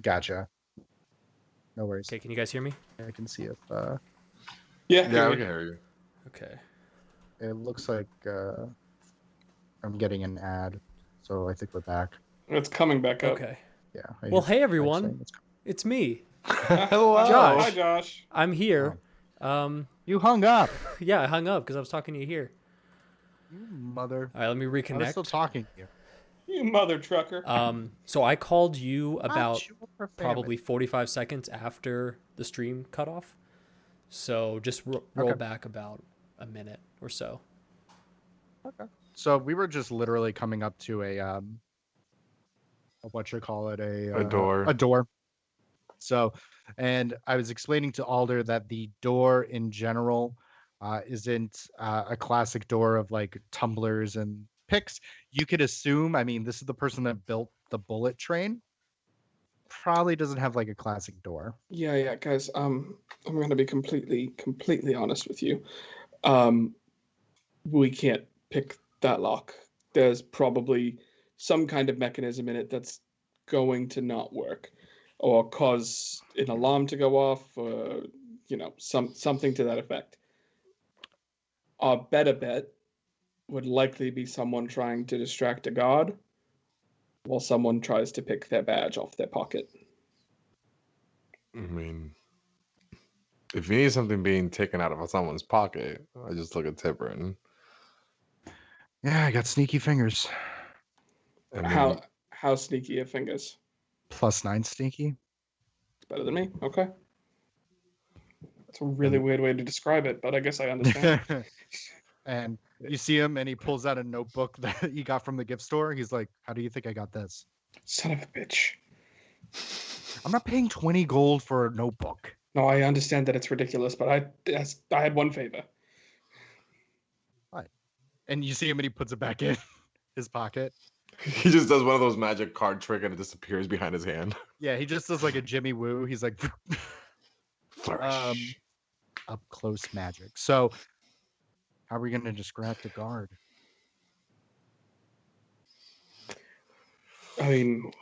Gotcha. No worries. Okay, can you guys hear me? I can see if Yeah, Yeah, we can hear you. Okay. it looks like I'm getting an ad, so I think we're back. it's coming back up. Okay. Yeah. Well, hey I'm everyone, saying it's it's me. Hello. Josh. Hi, Josh. I'm here. You hung up. Yeah, I hung up because I was talking to you here. You mother. All right, let me I was reconnect. still talking to you. You mother trucker. So I called you about Not your probably family. 45 seconds after the stream cut off. So just roll Okay. back about a minute or so. Okay. So we were just literally coming up to a what you call it, A door. a door. So, and I was explaining to Alder that the door in general isn't a classic door of like tumblers and picks. You could assume, I mean, this is the person that built the bullet train. Probably doesn't have like a classic door. Yeah, guys. I'm gonna be completely honest with you. We can't pick that lock. There's probably some kind of mechanism in it that's going to not work, or cause an alarm to go off, or something to that effect. Our better bet would likely be someone trying to distract a guard, while someone tries to pick their badge off their pocket. I mean, if you need something being taken out of someone's pocket, I just look at Tipper. Yeah, I got sneaky fingers. I mean, How sneaky are fingers? +9 sneaky. It's better than me. Okay. That's a really weird way to describe it, but I guess I understand. And you see him and he pulls out a notebook that he got from the gift store. He's like, how do you think I got this? Son of a bitch. I'm not paying 20 gold for a notebook. No, I understand that it's ridiculous, but I had one favor. What? And you see him and he puts it back in his pocket. he just does one of those magic card trick and it disappears behind his hand. Yeah, he just does like a Jimmy Woo. He's like, Flourish. up close magic. So, how are we going to distract the guard? I mean,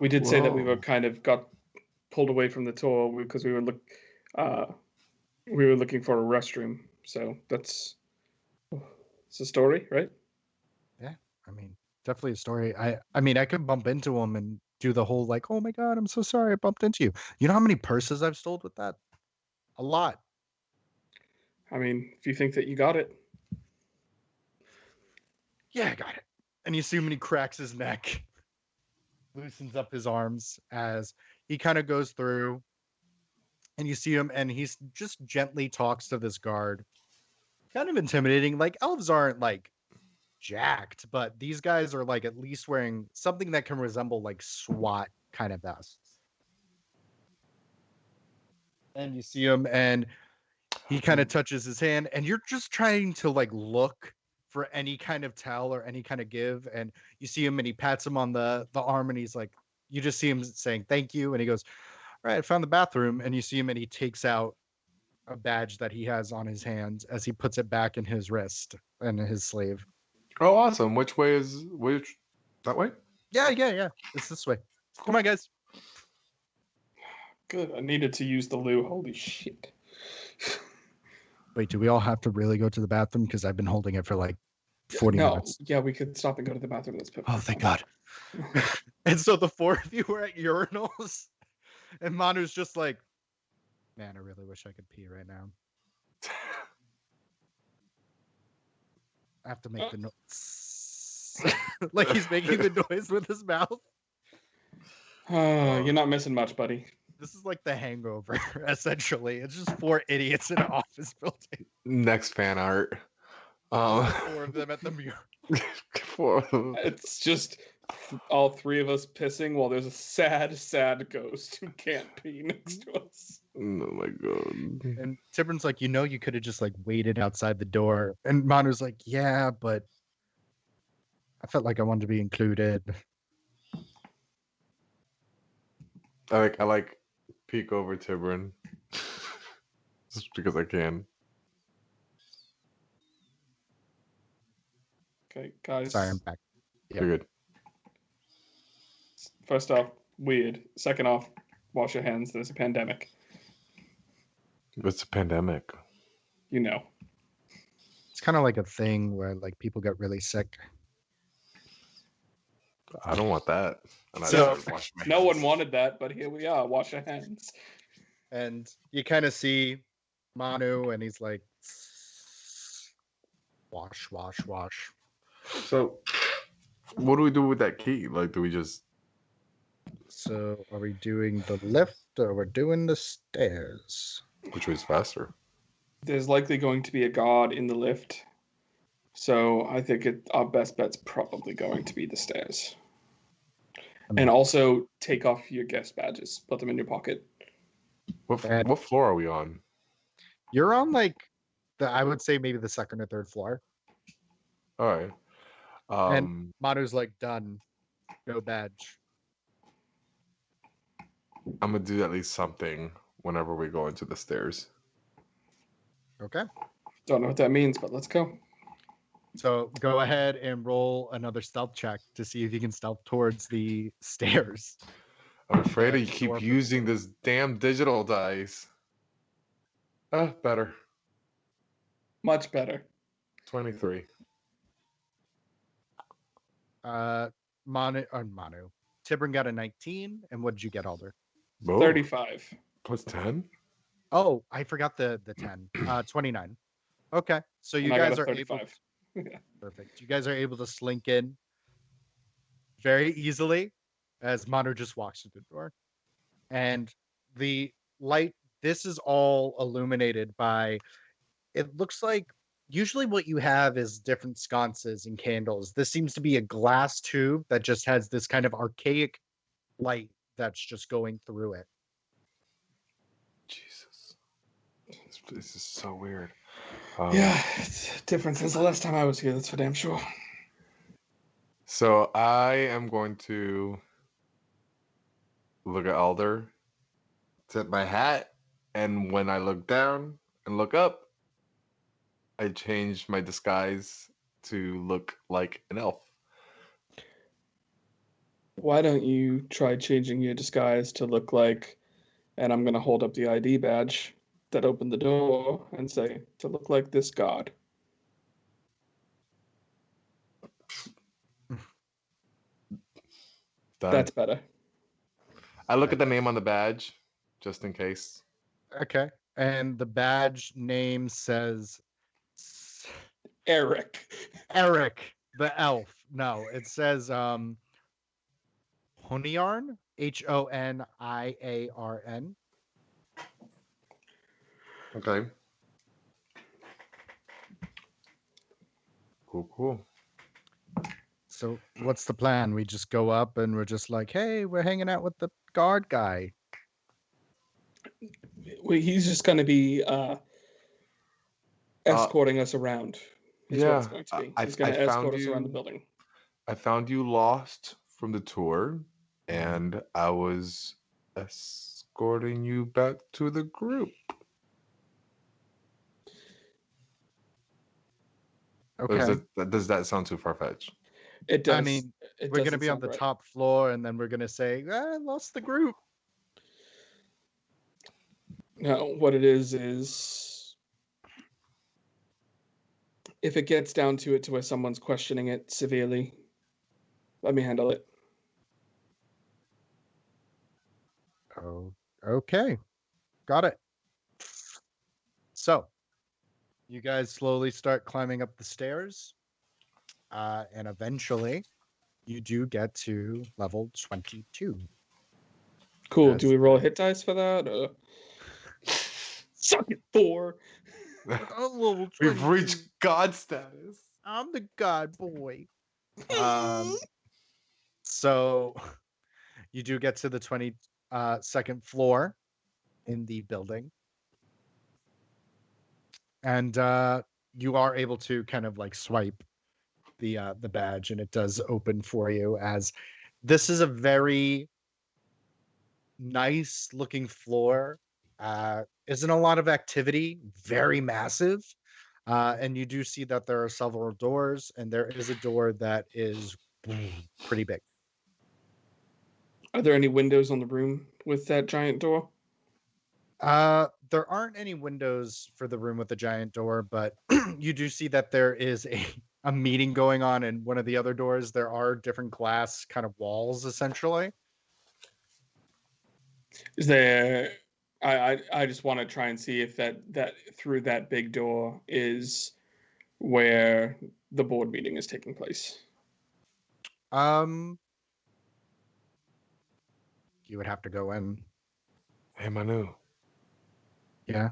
we did say that we were Whoa. kind of got pulled away from the tour because we were looking for a restroom. So it's a story, right? Yeah, I mean, definitely a story. I mean, I could bump into him and do the whole like, oh my god, I'm so sorry I bumped into you. You know how many purses I've stole with that? A lot. I mean, if you think that you got it. Yeah, I got it. And you see him and he cracks his neck, loosens up his arms as he kind of goes through. And you see him and he's just gently talks to this guard. Kind of intimidating. Like, elves aren't like jacked, but these guys are like at least wearing something that can resemble like SWAT kind of vests. And you see him and he kind of touches his hand and you're just trying to like look for any kind of tell or any kind of give, and you see him and he pats him on the arm and he's like, you just see him saying thank you, and he goes, all right, I found the bathroom, and you see him and he takes out a badge that he has on his hand as he puts it back in his wrist and his sleeve. Oh, awesome. Which that way? Yeah, it's this way. Come on, guys. Good. I needed to use the loo. Holy shit. Wait, do we all have to really go to the bathroom? Because I've been holding it for like 40 minutes. Yeah, we could stop and go to the bathroom. That's perfect. Oh, thank God. And so the four of you were at urinals, and Manu's just like, man, I really wish I could pee right now. I have to make the noise. Like he's making the noise with his mouth. You're not missing much, buddy. This is like The Hangover, essentially. It's just four idiots in an office building. Next fan art. Four of them at the mirror. Four of them. It's just all three of us pissing while there's a sad ghost who can't pee next to us. Oh my god. And Tiburn's like, you could have just like waited outside the door. And Manu's like, yeah, but I felt like I wanted to be included. I like peek over Tiburon. Just because I can. Okay, guys. Sorry, I'm back. You're good. First off, weird. Second off, wash your hands. There's a pandemic. It's a pandemic. You know. It's kind of like a thing where like people get really sick. I don't want that. And I So- started washing my No one hands. wanted that, but here we are. Wash your hands. And you kind of see Manu, and he's like, wash, wash, wash. So, what do we do with that key? Like, do we just? So are we doing the lift or we're doing the stairs? Which way's faster? There's likely going to be a guard in the lift. So I think our best bet's probably going to be the stairs. And also take off your guest badges. Put them in your pocket. What floor are we on? You're on like I would say maybe the second or third floor. All right. And Manu's like, done. No badge. I'm gonna do at least something whenever we go into the stairs. Okay. Don't know what that means, but let's go. So go ahead and roll another stealth check to see if you can stealth towards the stairs. I'm afraid you Door keep for- using this damn digital dice. Better. Much better. 23. Manu. Tibrin got a 19. And what did you get, Alder? Whoa. 35. Plus 10? Oh, I forgot the 10. 29. Okay. So you And I got guys a are able 35. Perfect. You guys are able to slink in very easily as Manu just walks through the door. And the light, this is all illuminated by, it looks like usually what you have is different sconces and candles. This seems to be a glass tube that just has this kind of archaic light that's just going through it. Jesus. This place is so weird. Yeah, it's different since the last time I was here, that's for damn sure. So I am going to look at Alder, tip my hat, and when I look down and look up, I change my disguise to look like an elf. Why don't you try changing your disguise to look like, and I'm going to hold up the ID badge that opened the door and say, to look like this god. Done. That's better. I look at the name on the badge, just in case. Okay. And the badge name says Eric. Eric the elf. No, it says Honiarn, Honiarn. Okay. Cool. So what's the plan? We just go up and we're just like, hey, we're hanging out with the guard guy. Well, he's just going to be escorting us around. Is what it's going to be. He's going to escort us around the building. I found you lost from the tour, and I was escorting you back to the group. Okay. Does that sound too far-fetched? It does. I mean, it we're going to doesn't be on sound the right. top floor and then we're going to say, I lost the group. No, what it is if it gets down to it to where someone's questioning it severely, let me handle it. Oh, okay. Got it. So you guys slowly start climbing up the stairs. And eventually you do get to level 22. Cool. Yes. Do we roll a hit dice for that? Suck it, Thor. Level We've 22. reached God status. I'm the god boy. So you do get to the 22nd floor in the building. And you are able to kind of like swipe the badge, and it does open for you, as this is a very nice looking floor. Isn't a lot of activity, very massive. And you do see that there are several doors, and there is a door that is pretty big. Are there any windows on the room with that giant door? There aren't any windows for the room with the giant door, but you do see that there is a meeting going on in one of the other doors. There are different glass kind of walls, essentially. Is there? I just want to try and see if that through that big door is where the board meeting is taking place. Um, you would have to go in. Hey, Manu, Yeah,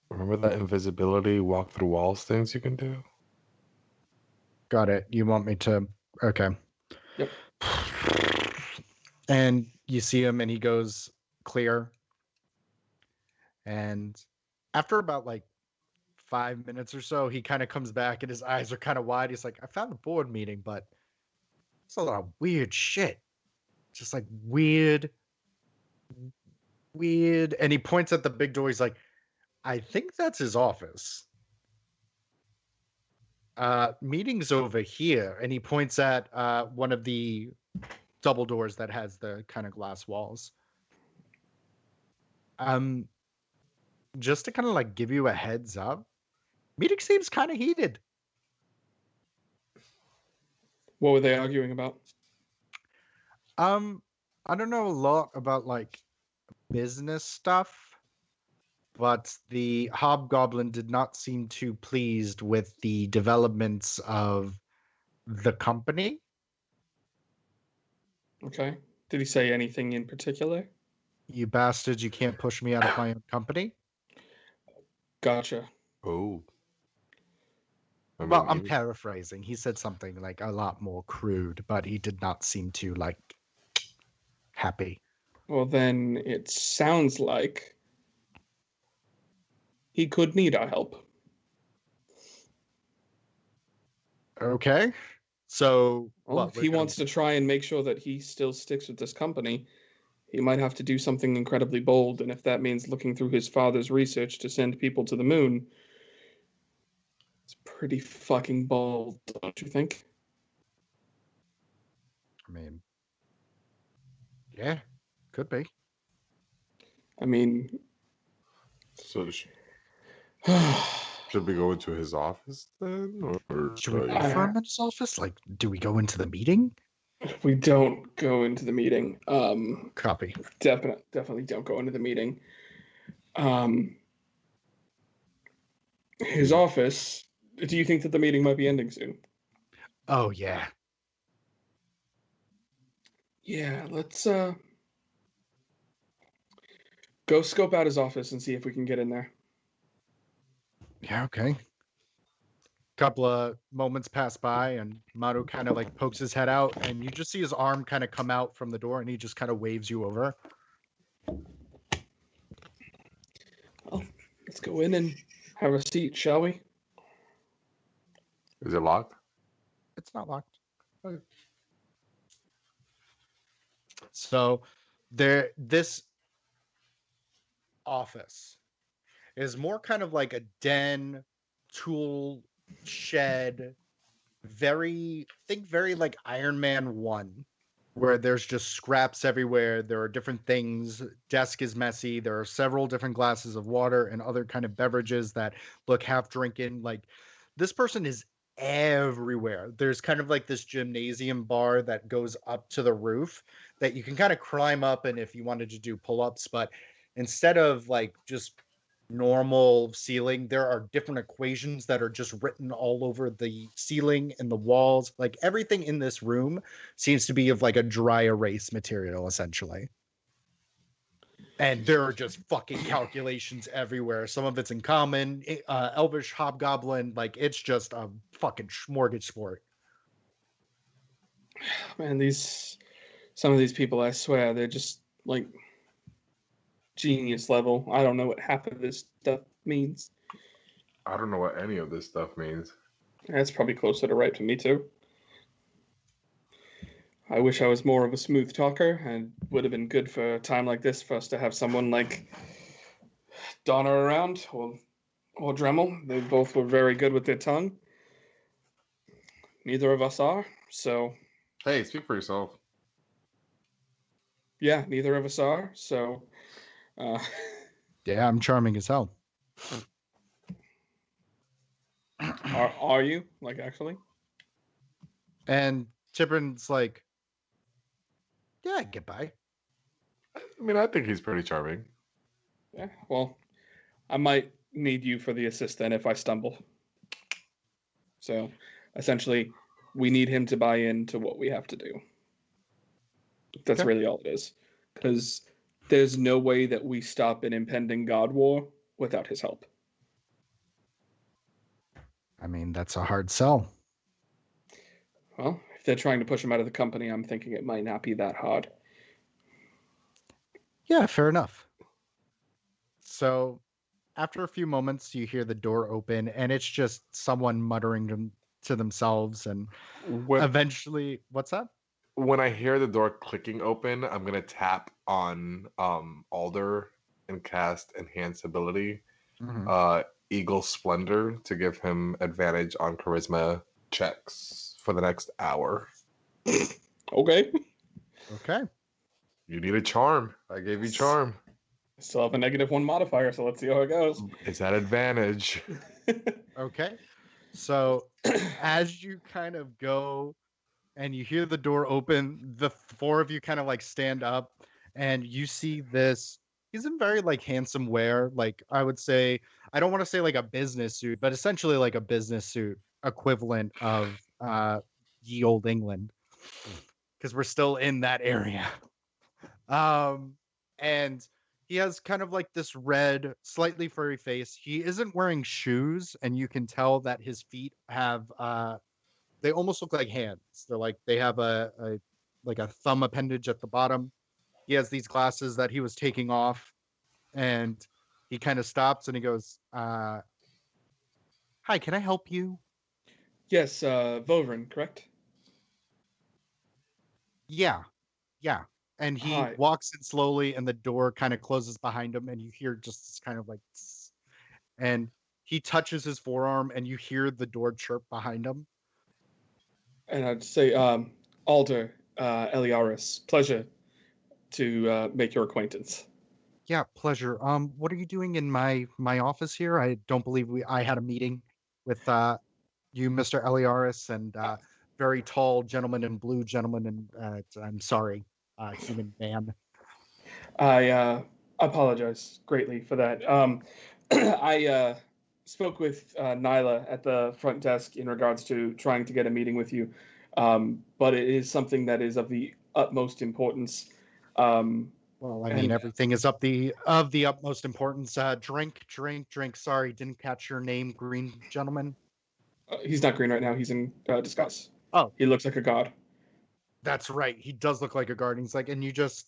remember that invisibility walk through walls things you can do? got it. You want me to? Okay. Yep. And you see him, and he goes clear. And after about like 5 minutes or so, he kind of comes back, and his eyes are kind of wide. He's like, "I found the board meeting, but it's a lot of weird shit. Just like weird, weird." And he points at the big door. He's like, "I think that's his office. Meeting's over here." And he points at one of the double doors that has the kind of glass walls. Um, just to kind of like give you a heads up, meeting seems kind of heated. What were they arguing about? I don't know a lot about like business stuff, but the hobgoblin did not seem too pleased with the developments of the company. Okay. Did he say anything in particular? You bastards, you can't push me out of my own company. Gotcha. Oh. Well, I'm paraphrasing. He said something like a lot more crude, but he did not seem too like happy. Well, then it sounds like he could need our help. Okay. So, Well, what? if he wants to try and make sure that he still sticks with this company, he might have to do something incredibly bold. And if that means looking through his father's research to send people to the moon, it's pretty fucking bold, don't you think? I mean, yeah, could be. I mean, So should we go into his office then, or Should we like, wait for him in his office? Like, do we go into the meeting? we don't go into the meeting. Copy. Definitely don't go into the meeting. His office. Do you think that the meeting might be ending soon? Oh yeah. Yeah, let's go scope out his office and see if we can get in there. Yeah, okay. Couple of moments pass by, and Maru kind of like pokes his head out, and you just see his arm kind of come out from the door, and he just kind of waves you over. Well, let's go in and have a seat, shall we? is it locked? It's not locked. Okay. So this office is more kind of like a den, tool shed, very like Iron Man 1, where there's just scraps everywhere. There are different things. Desk is messy. There are several different glasses of water and other kind of beverages that look half drinking. Like, this person is everywhere. There's kind of like this gymnasium bar that goes up to the roof that you can kind of climb up, and if you wanted to do pull-ups, but instead of like just normal ceiling, there are different equations that are just written all over the ceiling and the walls. Like, everything in this room seems to be of like a dry erase material, essentially. And there are just fucking calculations everywhere. Some of it's in common, Elvish, Hobgoblin. Like, it's just a fucking smorgasbord. Man, some of these people, I swear, they're just like genius level. I don't know what half of this stuff means. I don't know what any of this stuff means. That's probably closer to right for me too. I wish I was more of a smooth talker, and would have been good for a time like this for us to have someone like Donna around or Dremel. They both were very good with their tongue. Neither of us are, so Hey, speak for yourself. Yeah, neither of us are. So, uh, Yeah, I'm charming as hell. are you like actually? And Chiprin's like, yeah, I get by. I mean, I think he's pretty charming. Yeah. Well, I might need you for the assist then if I stumble. So, essentially, we need him to buy into what we have to do. That's Okay. really all it is. Because there's no way that we stop an impending God war without his help. I mean, that's a hard sell. Well, if they're trying to push him out of the company, I'm thinking it might not be that hard. Yeah, fair enough. So after a few moments, you hear the door open, and it's just someone muttering to themselves. And When eventually, what's that? when I hear the door clicking open, I'm gonna tap on Alder and cast Enhance Ability, Mhm. Eagle Splendor, to give him advantage on charisma checks for the next hour. Okay. Okay. You need a charm. I gave you charm. Still have a -1 modifier, so let's see how it goes. It's that advantage. Okay. So as you kind of go and you hear the door open, the four of you kind of like stand up and you see this. He's in very like handsome wear. Like I would say, I don't want to say like a business suit, but essentially like a business suit equivalent of ye old England, because we're still in that area. Um, and he has kind of like this red, slightly furry face. He isn't wearing shoes, and you can tell that his feet have they almost look like hands. They're like they have a like a thumb appendage at the bottom. He has these glasses that he was taking off, and he kind of stops and he goes, "Hi, can I help you?" Yes, Vovrin, correct? Yeah, yeah. And he Hi. walks in slowly, and the door kind of closes behind him, and you hear just this kind of like, tss, and he touches his forearm, and you hear the door chirp behind him. And I'd say, Alder, Eliaris, pleasure to make your acquaintance. Yeah, pleasure. What are you doing in my office here? I don't believe I had a meeting with you, Mr. Eliaris, and very tall gentleman in blue gentleman, and I'm sorry, human man. I apologize greatly for that. I spoke with Nyla at the front desk in regards to trying to get a meeting with you, but it is something that is of the utmost importance. Um, Well, I mean, and everything is of the utmost importance. Drink, drink, drink. Sorry, didn't catch your name, green gentleman. he's not green right now. He's in disguise. Oh, He looks like a god. that's right. He does look like a guard. He's like, and you just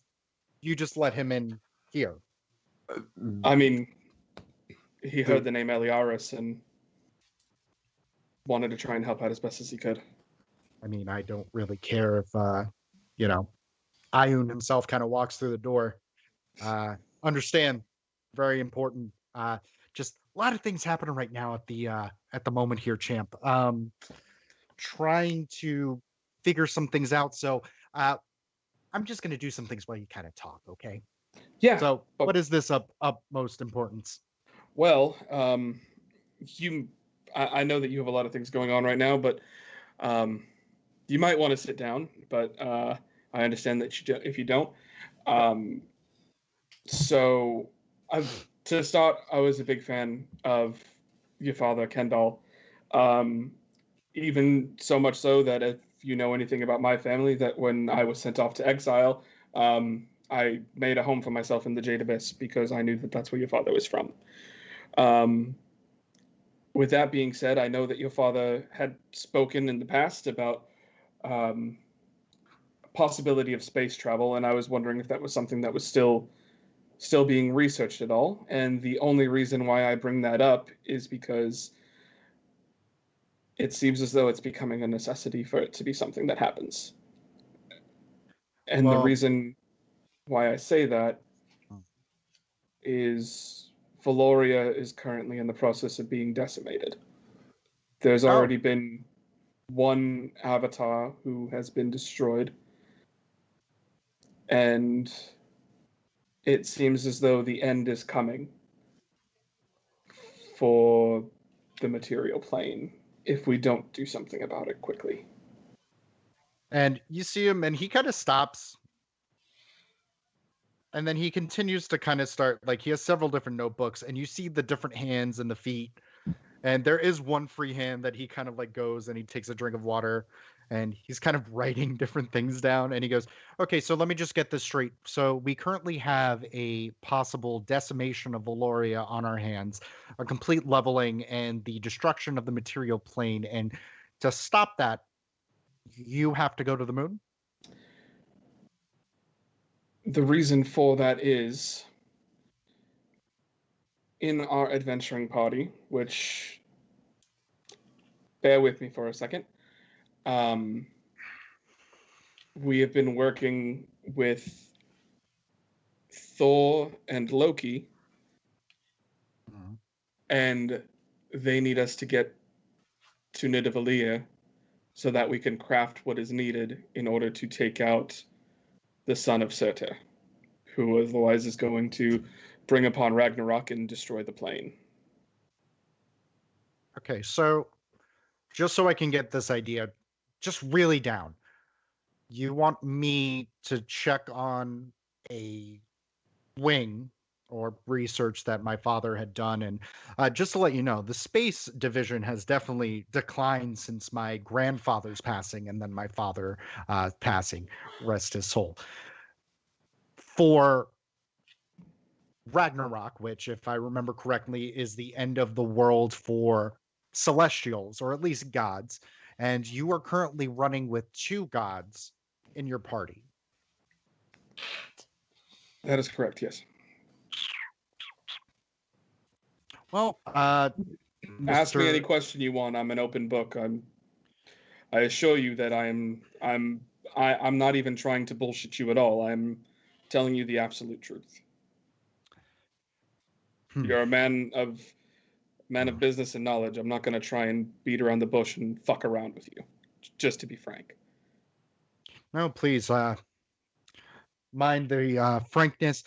let him in here. I mean, he The- heard the name Eliaris and wanted to try and help out as best as he could. I mean, I don't really care if you know, Ayun himself kind of walks through the door. Understand, very important. Just a lot of things happening right now at the moment here, champ. Trying to figure some things out. So I'm just gonna do some things while you kind of talk, okay? Yeah, So but what is this utmost importance? well, you. I know that you have a lot of things going on right now, but you might want to sit down. But I understand that if you don't. Um, so, to start, I was a big fan of your father, Kendall. Um, Even so much so that if you know anything about my family, that when I was sent off to exile, I made a home for myself in the Jade Abyss because I knew that that's where your father was from. Um, with that being said, I know that your father had spoken in the past about um, possibility of space travel, and I was wondering if that was something that was still being researched at all. And the only reason why I bring that up is because it seems as though it's becoming a necessity for it to be something that happens. And the Well, reason why I say that is Valoria is currently in the process of being decimated. There's oh, already been one avatar who has been destroyed, and it seems as though the end is coming for the material plane if we don't do something about it quickly. And you see him, and he kind of stops. And then he continues to kind of start, like, he has several different notebooks, and you see the different hands and the feet. And there is one free hand that he kind of like goes and he takes a drink of water and he's kind of writing different things down. And he goes, okay, so let me just get this straight. So we currently have a possible decimation of Valoria on our hands, a complete leveling, and the destruction of the material plane. And to stop that, you have to go to the moon. The reason for that is in our adventuring party, which, bear with me for a second, we have been working with Thor and Loki, and they need us to get to Nidavellir so that we can craft what is needed in order to take out the son of Surtur, who otherwise is going to bring upon Ragnarok and destroy the plane. Okay, so just so I can get this idea just really down, you want me to check on a wing or research that my father had done. And just to let you know, the space division has definitely declined since my grandfather's passing and then my father passing, rest his soul. For Ragnarok, which, if I remember correctly, is the end of the world for celestials, or at least gods, and you are currently running with 2 gods in your party. That is correct, yes. Well, Ask me any Mr. question you want. I'm an open book. I assure you that I'm not even trying to bullshit you at all. I'm telling you the absolute truth. You're a man of business and knowledge. I'm not going to try and beat around the bush and fuck around with you, just to be frank. No, please, mind the frankness.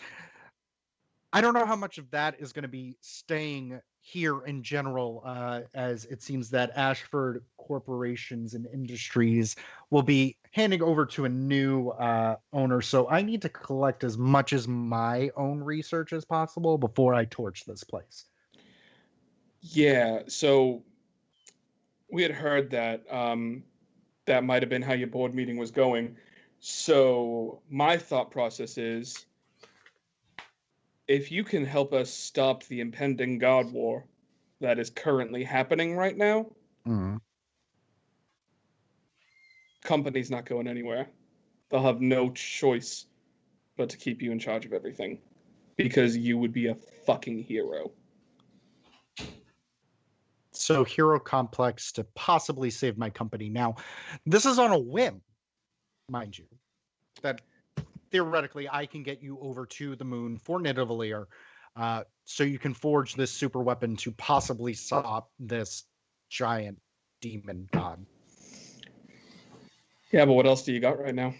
I don't know how much of that is going to be staying here in general, as it seems that Ashford Corporations and Industries will be handing over to a new owner. So I need to collect as much as my own research as possible before I torch this place. Yeah, so we had heard that that might have been how your board meeting was going. So my thought process is, if you can help us stop the impending God War that is currently happening right now, company's not going anywhere. They'll have no choice but to keep you in charge of everything, because you would be a fucking hero. So hero complex to possibly save my company. Now, this is on a whim, mind you, that theoretically I can get you over to the moon for Nidavellir, so you can forge this super weapon to possibly stop this giant demon god. Yeah, but what else do you got right now?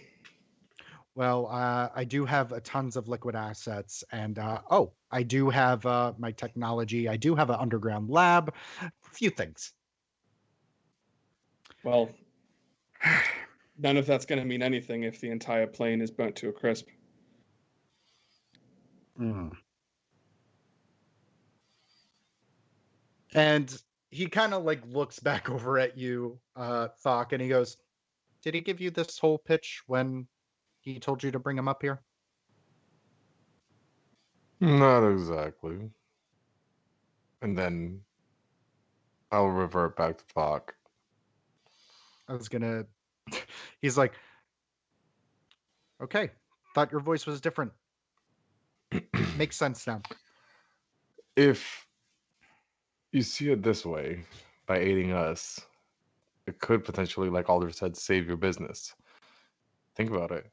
Well, I do have tons of liquid assets, and I do have my technology. I do have an underground lab, a few things. Well, none of that's going to mean anything if the entire plane is burnt to a crisp. And he kind of like looks back over at you, Thok, and he goes, "Did he give you this whole pitch when he told you to bring him up here?" Not exactly. And then I'll revert back to Thok. He's like, "Okay, thought your voice was different. Makes sense now." If you see it this way, by aiding us, it could potentially, like Alder said, save your business. Think about it.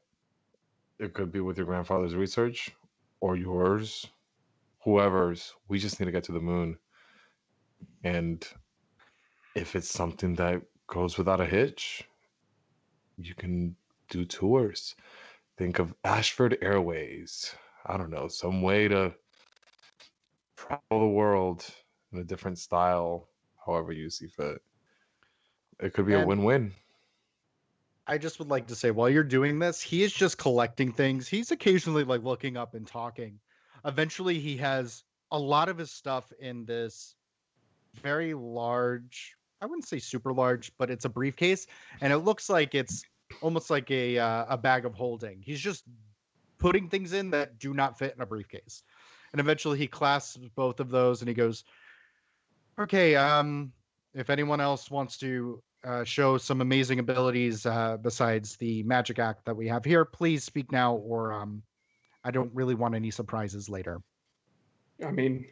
It could be with your grandfather's research or yours, whoever's. We just need to get to the moon. And if it's something that goes without a hitch, you can do tours. Think of Ashford Airways. I don't know, some way to travel the world in a different style, however you see fit. It could be a And win-win. I just would like to say, while you're doing this, he is just collecting things. He's occasionally like looking up and talking. Eventually, he has a lot of his stuff in this very large, I wouldn't say super large, but it's a briefcase, and it looks like it's almost like a bag of holding. He's just putting things in that do not fit in a briefcase. And eventually he clasps both of those and he goes, "Okay, if anyone else wants to show some amazing abilities besides the magic act that we have here, please speak now, or I don't really want any surprises later." I mean,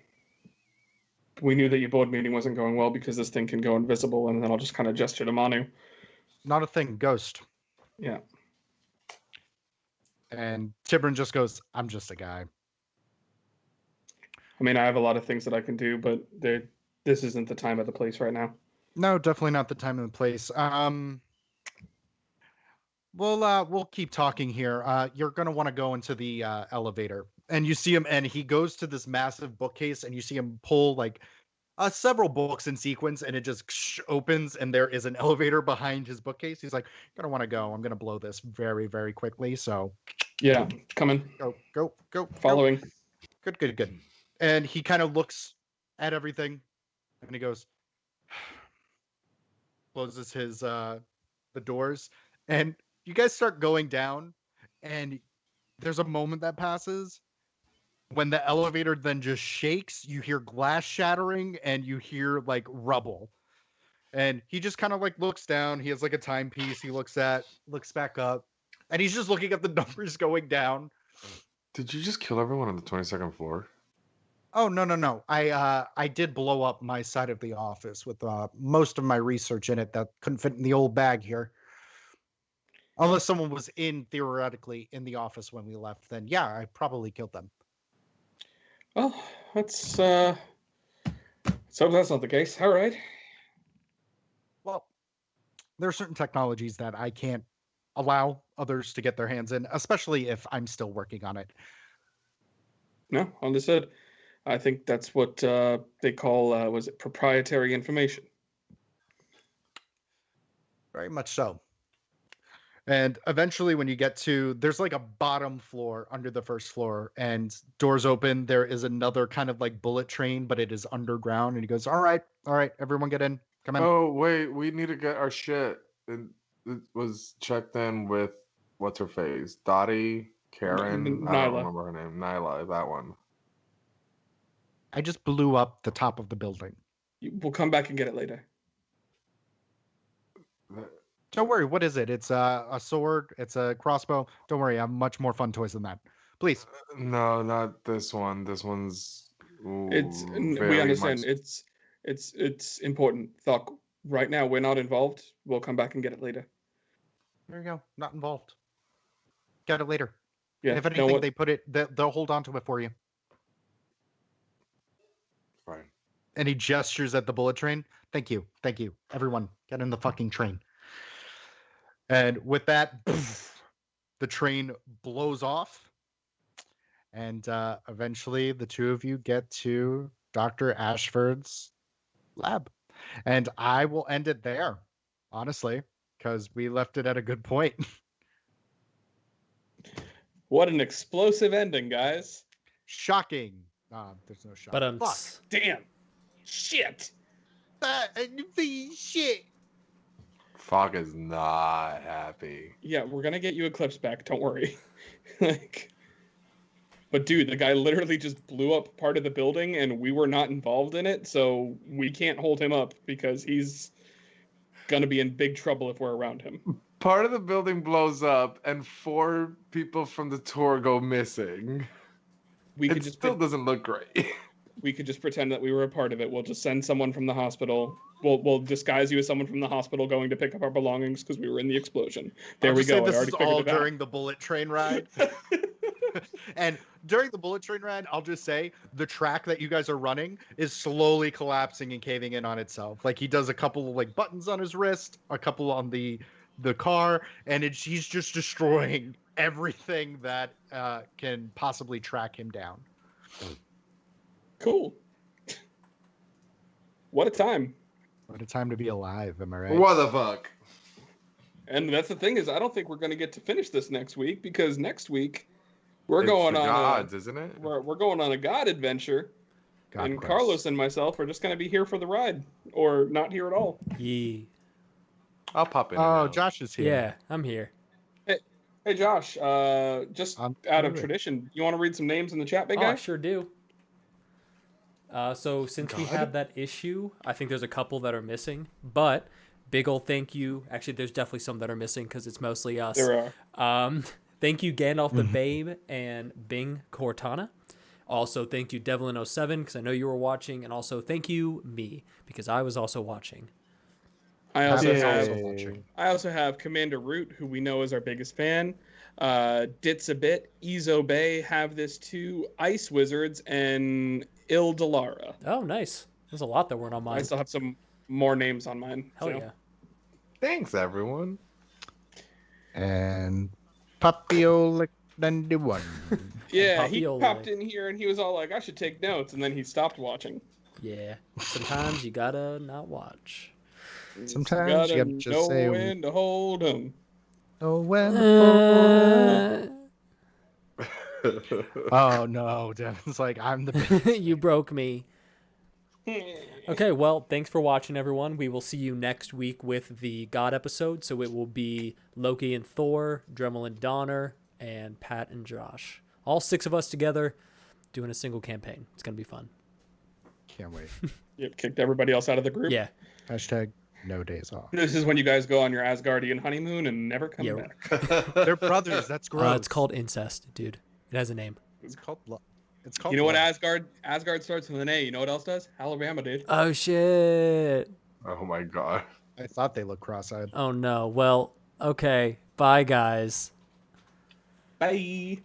we knew that your board meeting wasn't going well because this thing can go invisible, and then I'll just kind of gesture to Manu. Not a thing, ghost. Yeah. And Tibrin just goes, "I'm just a guy." I mean, I have a lot of things that I can do, but this isn't the time or the place right now. No, definitely not the time and the place. We'll keep talking here. You're gonna want to go into the elevator, and you see him, and he goes to this massive bookcase, and you see him pull like several books in sequence, and it just opens, and there is an elevator behind his bookcase. He's like, "Gonna want to go. I'm gonna blow this very, very quickly. So Yeah, coming, go. following. Good. And he kind of looks at everything, and he goes, closes his the doors, and you guys start going down, and there's a moment that passes when the elevator then just shakes. You hear glass shattering, and you hear like rubble. And he just kind of like looks down. He has like a timepiece. He looks back up, and he's just looking at the numbers going down. Did you just kill everyone on the 22nd floor? Oh, no. I did blow up my side of the office with most of my research in it that couldn't fit in the old bag here. Unless someone was theoretically in the office when we left, then yeah, I probably killed them. Well, let's hope that's not the case. All right. Well, there are certain technologies that I can't allow others to get their hands in, especially if I'm still working on it. No, understood. I think that's what they call was it proprietary information. Very much so. And eventually when you get to, there's like a bottom floor under the first floor, and doors open. There is another kind of like bullet train, but it is underground. And he goes, all right, everyone get in. Come in. Oh, wait, we need to get our shit. It was checked in with, what's her face? Dottie, Karen, I don't Nyla. remember her name. Nyla, that one. I just blew up the top of the building. We'll come back and get it later. Don't worry. What is it? It's a sword. It's a crossbow. Don't worry. I have much more fun toys than that. Please. No, not this one. This one's. We very understand. much- It's important. Thok, right now we're not involved. We'll come back and get it later. There you go. Not involved. Get it later. Yeah. If anything, they put it. They'll hold on to it for you. Fine. And he gestures at the bullet train. Thank you. Everyone, get in the fucking train. And with that, the train blows off. And eventually the two of you get to Dr. Ashford's lab. And I will end it there, honestly, because we left it at a good point. What an explosive ending, guys. Shocking. There's no shock. But Fuck. Damn. Shit. Shit. Fog is not happy. Yeah, we're gonna get you Eclipse back. Don't worry. But dude, the guy literally just blew up part of the building, and we were not involved in it, so we can't hold him up because he's gonna be in big trouble if we're around him. Part of the building blows up, and 4 people from the tour go missing. It still doesn't look great. We could just pretend that we were a part of it. We'll just send someone from the hospital. We'll disguise you as someone from the hospital going to pick up our belongings because we were in the explosion. There we go. This I already is figured all it out. during the bullet train ride. And during the bullet train ride, I'll just say the track that you guys are running is slowly collapsing and caving in on itself. Like he does a couple of like buttons on his wrist, a couple on the car, and he's just destroying everything that can possibly track him down. Cool. What a time. What a time to be alive, am I right? What the fuck? And that's the thing is, I don't think we're going to get to finish this next week because next week we're It's going the on gods, isn't it? we're going on a god adventure, God and quest. Carlos and myself are just going to be here for the ride, or not here at all. Yee. I'll pop in. and Oh, out. Josh is here. Yeah, I'm here. Hey Josh, just I'm out of good. tradition, you want to read some names in the chat, big Oh, guy? I sure do. So since we God? had that issue, I think there's a couple that are missing. But big ol' thank you. Actually, there's definitely some that are missing because it's mostly us. There are. Thank you, Gandalf the Babe and Bing Cortana. Also, thank you, Devlin07, because I know you were watching. And also, thank you, me, because I was also watching. I also Yay. have watching. Commander Root, who we know is our biggest fan. Ditz a Bit, Ezo Bay, Have This Too, Ice Wizards, and Il Delara. Oh, nice. There's a lot that weren't on I mine. still have some more names on mine. Hell so. yeah. Thanks, everyone. And Papiola 91. Yeah, he Papiole. popped in here and he was all like, I should take notes, and then he stopped watching. Yeah. Sometimes you gotta not watch. Sometimes you gotta just know say, when to hold him. "Oh, when." to Oh no, Devin's like, I'm the biggest. You broke me. Okay, well, thanks for watching, everyone. We will see you next week with the God episode. So it will be Loki and Thor, Dremel and Donner, and Pat and Josh. All 6 of us together doing a single campaign. It's going to be fun. Can't wait. Yep, kicked everybody else out of the group. Yeah. Hashtag no days off. This is when you guys go on your Asgardian honeymoon and never come Yeah. back. They're brothers. That's gross. It's called incest, dude. It has a name. It's called. It's called. You know what love. Asgard starts with an A. You know what else does? Alabama, dude. Oh, shit. Oh my god. I thought they looked cross-eyed. Oh, no. Well, okay. Bye, guys. Bye.